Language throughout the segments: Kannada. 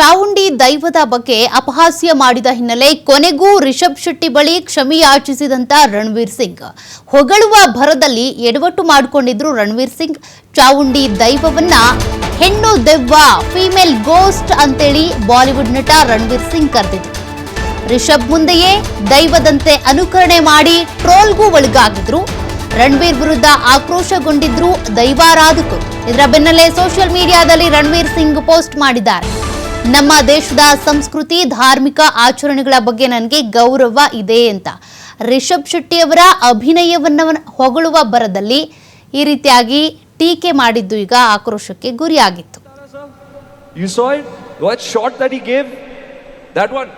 ಚಾವುಂಡಿ ದೈವದ ಬಗ್ಗೆ ಅಪಹಾಸ್ಯ ಮಾಡಿದ ಹಿನ್ನೆಲೆ ಕೊನೆಗೂ ರಿಷಬ್ ಶೆಟ್ಟಿ ಬಳಿ ಕ್ಷಮೆ ಯಾಚಿಸಿದಂತ ರಣವೀರ್ ಸಿಂಗ್ ಹೊಗಳುವ ಭರದಲ್ಲಿ ಎಡವಟ್ಟು ಮಾಡಿಕೊಂಡಿದ್ರು ರಣವೀರ್ ಸಿಂಗ್. ಚಾವುಂಡಿ ದೈವವನ್ನ ಹೆಣ್ಣು ದೆವ್ವ ಫೀಮೇಲ್ ಗೋಸ್ಟ್ ಅಂತೇಳಿ ಬಾಲಿವುಡ್ ನಟ ರಣವೀರ್ ಸಿಂಗ್ ಕರೆದಿದ್ರು. ರಿಷಬ್ ಮುಂದೆಯೇ ದೈವದಂತೆ ಅನುಕರಣೆ ಮಾಡಿ ಟ್ರೋಲ್ಗೂ ಒಳಗಾಗಿದ್ರು. ರಣವೀರ್ ವಿರುದ್ಧ ಆಕ್ರೋಶಗೊಂಡಿದ್ರು ದೈವಾರಾಧಕರು. ಇದರ ಬೆನ್ನಲ್ಲೇ ಸೋಷಿಯಲ್ ಮೀಡಿಯಾದಲ್ಲಿ ರಣವೀರ್ ಸಿಂಗ್ ಪೋಸ್ಟ್ ಮಾಡಿದ್ದಾರೆ. ನಮ್ಮ ದೇಶದ ಸಂಸ್ಕೃತಿ ಧಾರ್ಮಿಕ ಆಚರಣೆಗಳ ಬಗ್ಗೆ ನನಗೆ ಗೌರವ ಇದೆ ಅಂತ. ರಿಷಬ್ ಶೆಟ್ಟಿ ಅವರ ಅಭಿನಯವನ್ನು ಹೊಗಳುವ ಬರದಲ್ಲಿ ಈ ರೀತಿಯಾಗಿ ಟೀಕೆ ಮಾಡಿದ್ದು ಈಗ ಆಕ್ರೋಶಕ್ಕೆ ಗುರಿಯಾಗಿತ್ತು. You saw it? What shot that he gave? That one.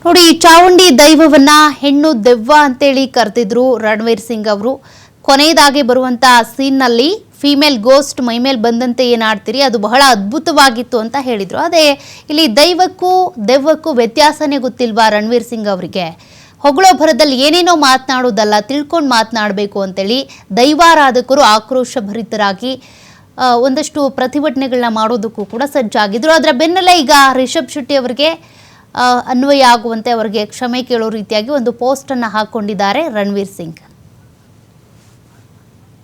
ನೋಡಿ, ಚಾವುಂಡಿ ದೈವವನ್ನ ಹೆಣ್ಣು ದೆವ್ವ ಅಂತೇಳಿ ಕರೆದಿದ್ರು ರಣವೀರ್ ಸಿಂಗ್ ಅವರು. ಕೊನೆಯದಾಗಿ ಬರುವಂತ ಸೀನ್ನಲ್ಲಿ ಫೀಮೇಲ್ ಗೋಸ್ಟ್ ಮೈಮೇಲ್ ಬಂದಂತೆ ಏನಾಡ್ತೀರಿ ಅದು ಬಹಳ ಅದ್ಭುತವಾಗಿತ್ತು ಅಂತ ಹೇಳಿದ್ರು. ಅದೇ ಇಲ್ಲಿ ದೈವಕ್ಕೂ ದೆವ್ವಕ್ಕೂ ವ್ಯತ್ಯಾಸನೇ ಗೊತ್ತಿಲ್ವಾ ರಣವೀರ್ ಸಿಂಗ್ ಅವರಿಗೆ? ಹೊಗಳೋ ಭರದಲ್ಲಿ ಏನೇನೋ ಮಾತನಾಡೋದಲ್ಲ, ತಿಳ್ಕೊಂಡು ಮಾತನಾಡಬೇಕು ಅಂತೇಳಿ ದೈವಾರಾಧಕರು ಆಕ್ರೋಶ ಭರಿತರಾಗಿ ಒಂದಷ್ಟು ಪ್ರತಿಭಟನೆಗಳನ್ನ ಮಾಡೋದಕ್ಕೂ ಕೂಡ ಸಜ್ಜಾಗಿದ್ರು. ಅದರ ಬೆನ್ನಲ್ಲೇ ಈಗ ರಿಷಬ್ ಶೆಟ್ಟಿ ಅವರಿಗೆ ಅನ್ವಯ ಆಗುವಂತೆ ಅವರಿಗೆ ಕ್ಷಮೆ ಕೇಳೋ ರೀತಿಯಾಗಿ ಒಂದು ಪೋಸ್ಟ್ ಅನ್ನು ಹಾಕೊಂಡಿದ್ದಾರೆ ರಣವೀರ್ ಸಿಂಗ್.